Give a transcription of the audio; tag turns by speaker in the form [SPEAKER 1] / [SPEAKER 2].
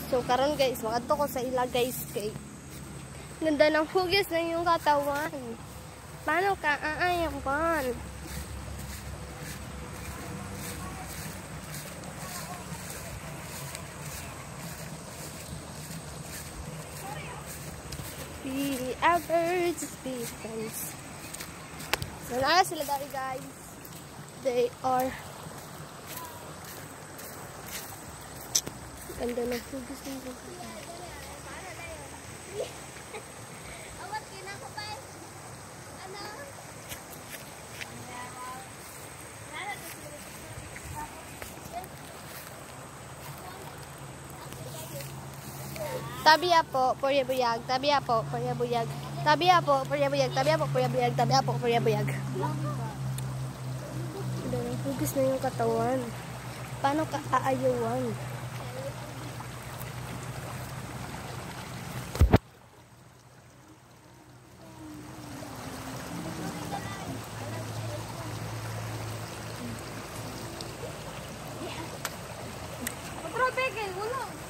[SPEAKER 1] So karon guys, makadto ko sa ila guys kay ganda ng hugis ng iyong katawan. Paano ka aayawan? Be ever just be friends. So na sila dahil guys. They are ganda ng hugis ng katawan. Tabi po, purya-buyag. Tabi po, purya-buyag. Tabi po, purya-buyag. Tabi po, purya-buyag. Tabi po, purya-buyag. Dahil hugis na yung katawan. Paano ka aayawan?
[SPEAKER 2] Otro peque, uno.